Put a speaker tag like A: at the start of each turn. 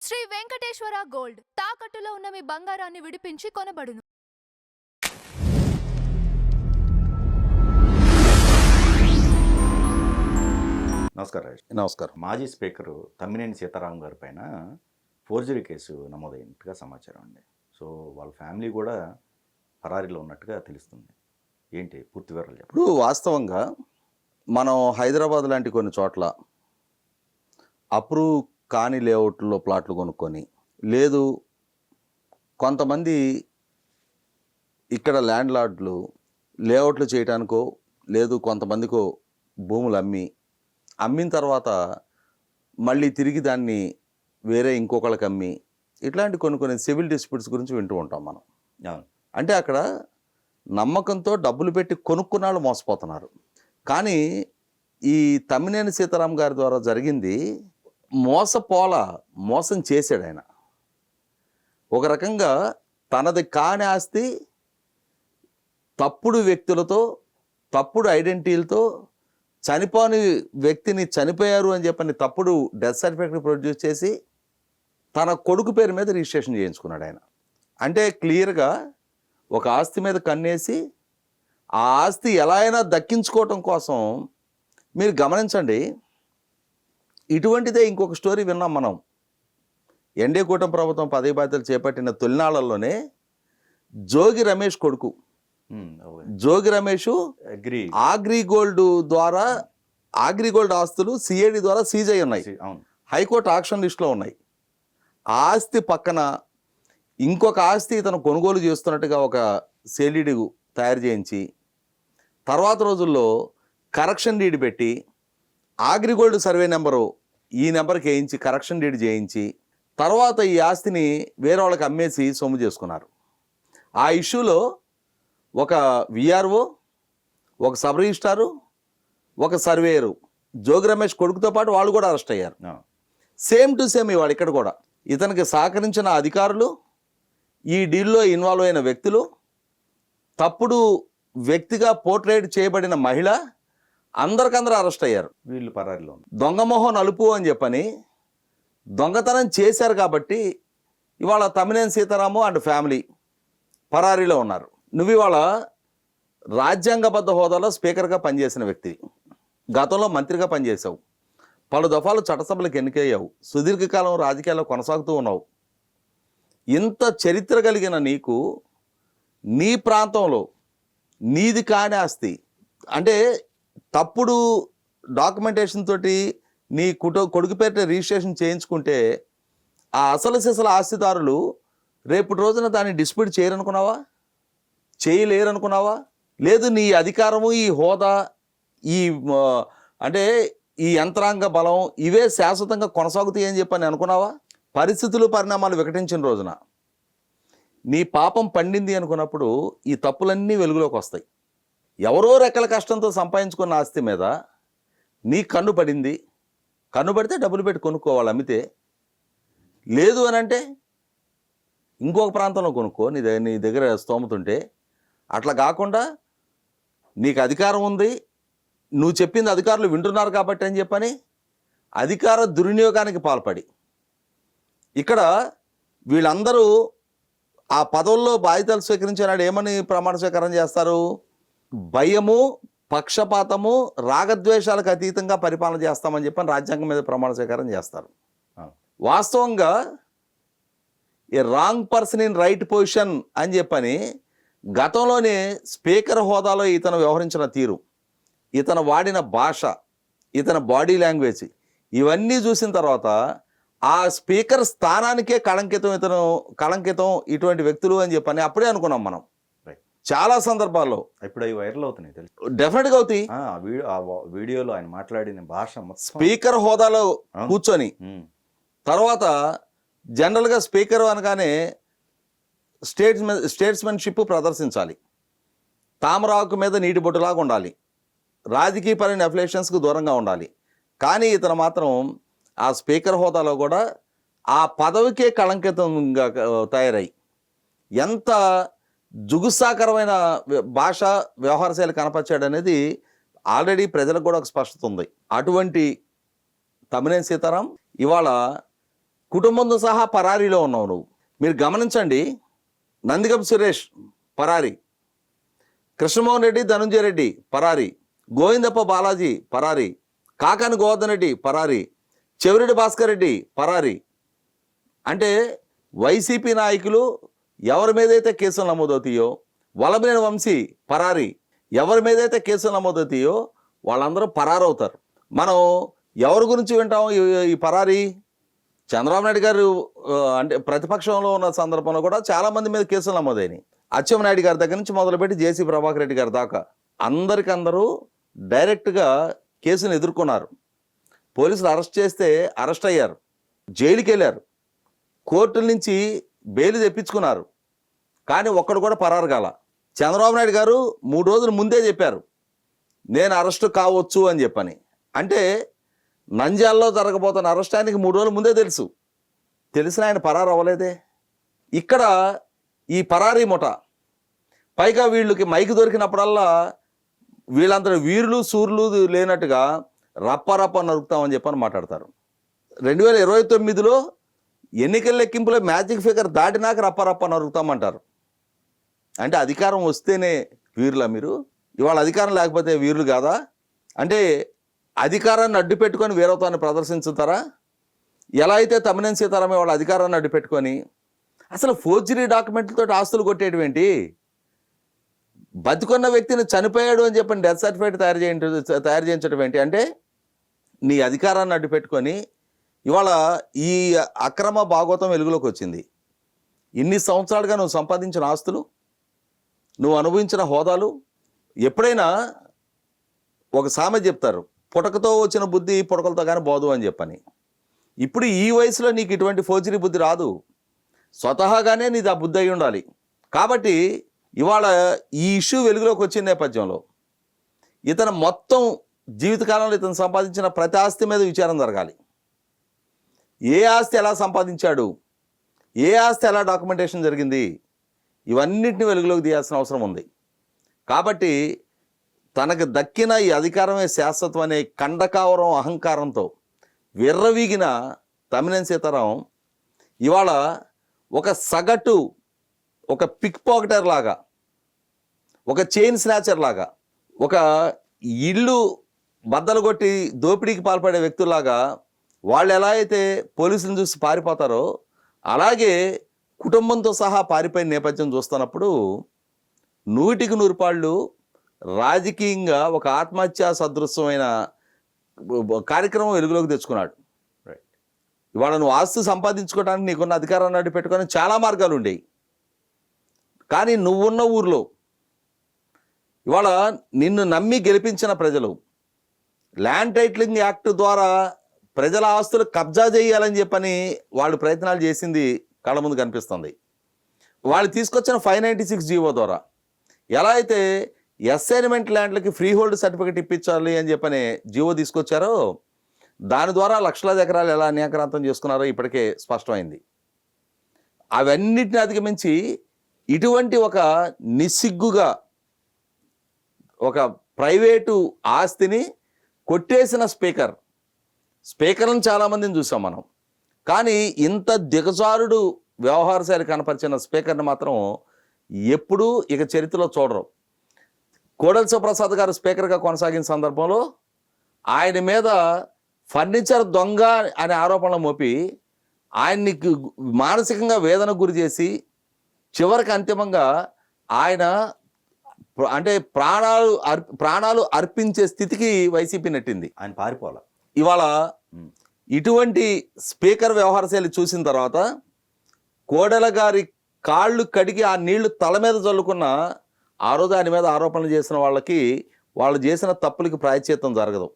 A: Shri Venkateswara gold తాకట్టులో ఉన్న మీ బంగారాన్ని విడిపించి కొనబడును.
B: నమస్కారం.
C: నమస్కారం.
B: మాజీ స్పీకరు తమ్మినేని సీతారాం గారి పైన ఫోర్జరీ కేసు నమోదైనట్టుగా సమాచారం అండి. సో వాళ్ళ ఫ్యామిలీ కూడా పరారీలో ఉన్నట్టుగా తెలుస్తుంది. ఏంటి పూర్తి వివరాలు చెప్పండి.
C: ఇప్పుడు వాస్తవంగా మనం హైదరాబాద్ లాంటి కొన్ని చోట్ల అప్రూవ్ కాని లేఅవుట్లో ప్లాట్లు కొనుక్కొని, లేదు కొంతమంది ఇక్కడ ల్యాండ్ లార్డ్లు లేఅవుట్లు చేయడానికో, లేదు కొంతమందికో భూములు అమ్మిన తర్వాత మళ్ళీ తిరిగి దాన్ని వేరే ఇంకొకళ్ళకి అమ్మి, ఇట్లాంటి కొన్ని సివిల్ డిస్ప్యూట్స్ గురించి వింటూ ఉంటాం మనం.
B: అవును. అంటే
C: అక్కడ నమ్మకంతో డబ్బులు పెట్టి కొనుక్కున్న వాళ్ళు మోసపోతున్నారు. కానీ ఈ తమ్మినేని సీతారాం గారి ద్వారా జరిగింది మోసం చేశాడు ఆయన. ఒక రకంగా తనది కాని ఆస్తి తప్పుడు వ్యక్తులతో, తప్పుడు ఐడెంటిటీలతో చనిపోని వ్యక్తిని చనిపోయారు అని చెప్పని తప్పుడు డెత్ సర్టిఫికేట్ ప్రొడ్యూస్ చేసి తన కొడుకు పేరు మీద రిజిస్ట్రేషన్ చేయించుకున్నాడు ఆయన. అంటే క్లియర్గా ఒక ఆస్తి మీద కన్నేసి ఆ ఆస్తి ఎలా అయినా దక్కించుకోవటం కోసం. మీరు గమనించండి, ఇటువంటిదే ఇంకొక స్టోరీ విన్నాం మనం. ఎన్డీఏ కూటమి ప్రభుత్వం పదవి బాధ్యతలు చేపట్టిన తొలినాళ్లలోనే జోగి రమేష్ కొడుకు జోగి రమేష్ అగ్రిగోల్డ్ ఆస్తులు సిఐడి ద్వారా సీజ్ అయి ఉన్నాయి. హైకోర్టు ఆక్షన్ లిస్టులో ఉన్నాయి. ఆ ఆస్తి పక్కన ఇంకొక ఆస్తి ఇతను కొనుగోలు చేస్తున్నట్టుగా ఒక సేలీడి తయారు చేయించి, తర్వాత రోజుల్లో కరెక్షన్ డీడ్ పెట్టి అగ్రిగోల్డ్ సర్వే నెంబరు ఈ నెంబర్కి వేయించి కరెక్షన్ డీడ్ చేయించి, తర్వాత ఈ ఆస్తిని వేరే వాళ్ళకి అమ్మేసి సొమ్ము చేసుకున్నారు. ఆ ఇష్యూలో ఒక విఆర్ఓ, ఒక సబ్ రిజిస్ట్రారు, ఒక సర్వేయరు, జోగి రమేష్ కొడుకుతో పాటు వాళ్ళు కూడా అరెస్ట్ అయ్యారు. సేమ్ టు సేమ్ ఇవాళ ఇక్కడ కూడా ఇతనికి సహకరించిన అధికారులు, ఈ డీల్లో ఇన్వాల్వ్ అయిన వ్యక్తులు, తప్పుడు వ్యక్తిగా పోర్ట్రేట్ చేయబడిన మహిళ, అందరికందరూ అరెస్ట్ అయ్యారు.
B: వీళ్ళు పరారీలో
C: దొంగమోహన్ నలుపు అని చెప్పని దొంగతనం చేశారు. కాబట్టి ఇవాళ తమ్మినేని సీతారాము అండ్ ఫ్యామిలీ పరారీలో ఉన్నారు. నువ్వు ఇవాళ రాజ్యాంగబద్ధ హోదాలో స్పీకర్గా పనిచేసిన వ్యక్తి, గతంలో మంత్రిగా పనిచేసావు, పలు దఫాలు చట్టసభలకు ఎన్నికయ్యావు, సుదీర్ఘకాలం రాజకీయాల్లో కొనసాగుతూ ఉన్నావు. ఇంత చరిత్ర కలిగిన నీకు నీ ప్రాంతంలో నీది కాని ఆస్తి, అంటే తప్పుడు డాక్యుమెంటేషన్ తోటి నీ కొడుకు పేరిట రిజిస్ట్రేషన్ చేయించుకుంటే ఆ అసలు సిసలు ఆస్తిదారులు రేపటి రోజున దాన్ని డిస్ప్యూట్ చేయరనుకున్నావా? చేయలేరనుకున్నావా? లేదు, నీ అధికారము, ఈ హోదా, ఈ అంటే ఈ యంత్రాంగ బలం ఇవే శాశ్వతంగా కొనసాగుతాయి అని చెప్పని అనుకున్నావా? పరిస్థితులు, పరిణామాలు వికటించిన రోజున నీ పాపం పండింది అనుకున్నప్పుడు ఈ తప్పులన్నీ వెలుగులోకి వస్తాయి. ఎవరో రెక్కల కష్టంతో సంపాదించుకున్న ఆస్తి మీద నీ కన్ను పడింది. కన్ను పడితే డబ్బులు పెట్టి కొనుక్కోవాలి అమ్మితే. లేదు అని అంటే ఇంకొక ప్రాంతంలో కొనుక్కో, నీ దగ్గర స్తోమత ఉంటే. అట్లా కాకుండా నీకు అధికారం ఉంది, నువ్వు చెప్పింది అధికారులు వింటున్నారు కాబట్టి అని చెప్పని అధికార దుర్వినియోగానికి పాల్పడి ఇక్కడ వీళ్ళందరూ ఆ పదవుల్లో బాధ్యతలు స్వీకరించినాడు ఏమని ప్రమాణ స్వీకారం చేస్తారు? భయము, పక్షపాతము, రాగద్వేషాలకు అతీతంగా పరిపాలన చేస్తామని చెప్పని రాజ్యాంగం మీద ప్రమాణ స్వీకారం చేస్తారు. వాస్తవంగా a wrong person in right position అని చెప్పని గతంలోనే స్పీకర్ హోదాలో ఇతను వ్యవహరించిన తీరు, ఇతను వాడిన భాష, ఇతని బాడీ లాంగ్వేజ్ ఇవన్నీ చూసిన తర్వాత ఆ స్పీకర్ స్థానానికే కళంకితం ఇటువంటి వ్యక్తులు అని చెప్పని అప్పుడే అనుకున్నాం మనం. చాలా సందర్భాల్లో
B: ఇప్పుడు అవి వైరల్ అవుతున్నాయి, తెలుసు.
C: డెఫినెట్గా అవుతాయి.
B: వీడియోలో ఆయన మాట్లాడిన భాష
C: స్పీకర్ హోదాలో కూర్చొని, తర్వాత జనరల్గా స్పీకర్ అనగానే స్టేట్స్మెన్షిప్ ప్రదర్శించాలి, తామరాకు మీద నీటి బొట్టులాగా ఉండాలి, రాజకీయపరమైన అఫిలియేషన్స్కు దూరంగా ఉండాలి. కానీ ఇతను మాత్రం ఆ స్పీకర్ హోదాలో కూడా ఆ పదవికే కళంకితంగా తయారై ఎంత జుగుత్సాకరమైన భాష, వ్యవహార శైలి కనపరిచాడనేది ఆల్రెడీ ప్రజలకు కూడా ఒక స్పష్టత ఉంది. అటువంటి తమ్మినేని సీతారాం ఇవాళ కుటుంబంతో సహా పరారీలో ఉన్నావు నువ్వు. మీరు గమనించండి, నందిగం సురేష్ పరారీ, కృష్ణమోహన్ రెడ్డి ధనుంజయ రెడ్డి పరారీ, గోవిందప్ప బాలాజీ పరారీ, కాకాని గోవర్ధన్ రెడ్డి పరారీ, చెవిరెడ్డి భాస్కర్ రెడ్డి పరారీ. అంటే వైసీపీ నాయకులు ఎవరి మీదైతే కేసులు నమోదవుతాయో, వలభనేని వంశీ పరారీ, ఎవరి మీదైతే కేసులు నమోదవుతాయో వాళ్ళందరూ పరారవుతారు. మనం ఎవరి గురించి వింటాం ఈ పరారీ? చంద్రబాబు నాయుడు గారు అంటే ప్రతిపక్షంలో ఉన్న సందర్భంలో కూడా చాలామంది మీద కేసులు నమోదైనాయి. అచ్చెన్నాయుడు గారి దగ్గర నుంచి మొదలుపెట్టి జేసీ ప్రభాకర్ రెడ్డి గారి దాకా అందరికందరూ డైరెక్ట్గా కేసును ఎదుర్కొన్నారు. పోలీసులు అరెస్ట్ చేస్తే అరెస్ట్ అయ్యారు, జైలుకి వెళ్ళారు, కోర్టుల నుంచి బెయిల్ తెప్పించుకున్నారు. కానీ ఒక్కడు కూడా పరారు కాల. చంద్రబాబు నాయుడు గారు 3 రోజుల ముందే చెప్పారు నేను అరెస్ట్ కావచ్చు అని చెప్పని. అంటే నంద్యాలలో జరగబోతున్న అరెస్ట్ ఆయనకి 3 రోజుల ముందే తెలుసు. తెలిసిన ఆయన పరారు అవ్వలేదే. ఇక్కడ ఈ పరారీ ముఠ పైగా వీళ్ళకి మైకి దొరికినప్పుడల్లా వీళ్ళందరూ వీరులు సూర్యులు లేనట్టుగా రప్ప నరుకుతామని చెప్పని మాట్లాడతారు. 2029లో ఎన్నికల లెక్కింపులో మ్యాజిక్ ఫిగర్ దాటినాక రప్ప నరుకుతామంటారు. అంటే అధికారం వస్తేనే వీరులా మీరు? ఇవాళ అధికారం లేకపోతే వీరులు కాదా? అంటే అధికారాన్ని అడ్డు పెట్టుకొని వీరత్వాన్ని ప్రదర్శించుతారా? ఎలా అయితే తమ్మినేని సీతారాం వాళ్ళ అధికారాన్ని అడ్డు పెట్టుకొని అసలు ఫోర్జరీ డాక్యుమెంట్లతో ఆస్తులు కొట్టేయడం ఏంటి? బతుకున్న వ్యక్తిని చనిపోయాడు అని చెప్పని డెత్ సర్టిఫికేట్ తయారు చేయించడం ఏంటి? అంటే నీ అధికారాన్ని అడ్డు పెట్టుకొని ఇవాళ ఈ అక్రమ భాగవతం వెలుగులోకి వచ్చింది. ఇన్ని సంవత్సరాలుగా నువ్వు సంపాదించిన ఆస్తులు, నువ్వు అనుభవించిన హోదాలు, ఎప్పుడైనా ఒక సామెత చెప్తారు, పుటకతో వచ్చిన బుద్ధి పుటకలతో కానీ పోదు అని చెప్పని. ఇప్పుడు ఈ వయసులో నీకు ఇటువంటి ఫోర్జరీ బుద్ధి రాదు, స్వతహాగానే నీది ఆ బుద్ధి అయి ఉండాలి. కాబట్టి ఇవాళ ఈ ఇష్యూ వెలుగులోకి వచ్చిన నేపథ్యంలో ఇతను మొత్తం జీవితకాలంలో ఇతను సంపాదించిన ప్రతి ఆస్తి మీద విచారం జరగాలి. ఏ ఆస్తి ఎలా సంపాదించాడు, ఏ ఆస్తి ఎలా డాక్యుమెంటేషన్ జరిగింది, ఇవన్నిటిని వెలుగులోకి తీయాల్సిన అవసరం ఉంది. కాబట్టి తనకు దక్కిన ఈ అధికారమే శాశ్వతం అనే కండకావరం అహంకారంతో విర్రవీగిన తమ్మినేని సీతారాం ఇవాళ ఒక సగటు, ఒక పిక్ పాకెటర్ లాగా, ఒక చైన్ స్నాచర్ లాగా, ఒక ఇల్లు బద్దలు కొట్టి దోపిడీకి పాల్పడే వ్యక్తుల్లాగా వాళ్ళు ఎలా అయితే పోలీసులను చూసి పారిపోతారో అలాగే కుటుంబంతో సహా పారిపోయిన నేపథ్యం చూస్తున్నప్పుడు 100కి 100 పాళ్ళు రాజకీయంగా ఒక ఆత్మహత్యా సదృశ్యమైన కార్యక్రమం వెలుగులోకి తెచ్చుకున్నాడు. ఇవాళ నువ్వు ఆస్తి సంపాదించుకోవడానికి నీకున్న అధికారాన్ని అడ్డు పెట్టుకొని చాలా మార్గాలు ఉండేవి. కానీ నువ్వున్న ఊర్లో ఇవాళ నిన్ను నమ్మి గెలిపించిన ప్రజలు ల్యాండ్ టైటిలింగ్ యాక్ట్ ద్వారా ప్రజల ఆస్తులు కబ్జా చేయాలని చెప్పని వాళ్ళు ప్రయత్నాలు చేసింది కళ్ళ ముందు కనిపిస్తుంది. వాళ్ళు తీసుకొచ్చిన 596 జీవో ద్వారా ఎలా అయితే అసైన్మెంట్ ల్యాండ్లకి ఫ్రీ హోల్డ్ సర్టిఫికేట్ ఇప్పించాలి అని చెప్పని జీవో తీసుకొచ్చారో దాని ద్వారా లక్షలాది ఎకరాలు ఎలా అన్యాక్రాంతం చేసుకున్నారో ఇప్పటికే స్పష్టమైంది. అవన్నిటిని అధిగమించి ఇటువంటి ఒక నిస్సిగ్గుగా ఒక ప్రైవేటు ఆస్తిని కొట్టేసిన స్పీకర్లను చాలామందిని చూసాం మనం. కానీ ఇంత దిగజారుడు వ్యవహార శైలి కనపరిచిన స్పీకర్ని మాత్రం ఎప్పుడూ ఇక చరిత్రలో చూడరు. కోడెల శివప్రసాద్ గారు స్పీకర్గా కొనసాగిన సందర్భంలో ఆయన మీద ఫర్నిచర్ దొంగ అనే ఆరోపణలు మోపి ఆయన్ని మానసికంగా వేదనకు గురి చేసి చివరికి అంతిమంగా ఆయన అంటే ప్రాణాలు అర్పించే స్థితికి వైసీపీ నెట్టింది.
B: ఆయన పారిపోవాలి.
C: ఇవాళ ఇటువంటి స్పీకర్ వ్యవహార శైలి చూసిన తర్వాత కోడెల గారి కాళ్ళు కడిగి ఆ నీళ్లు తల మీద చల్లుకున్న ఆ రోజు ఆయన మీద ఆరోపణలు చేసిన వాళ్ళకి వాళ్ళు చేసిన తప్పులకి ప్రాయశ్చిత్తం జరగదు.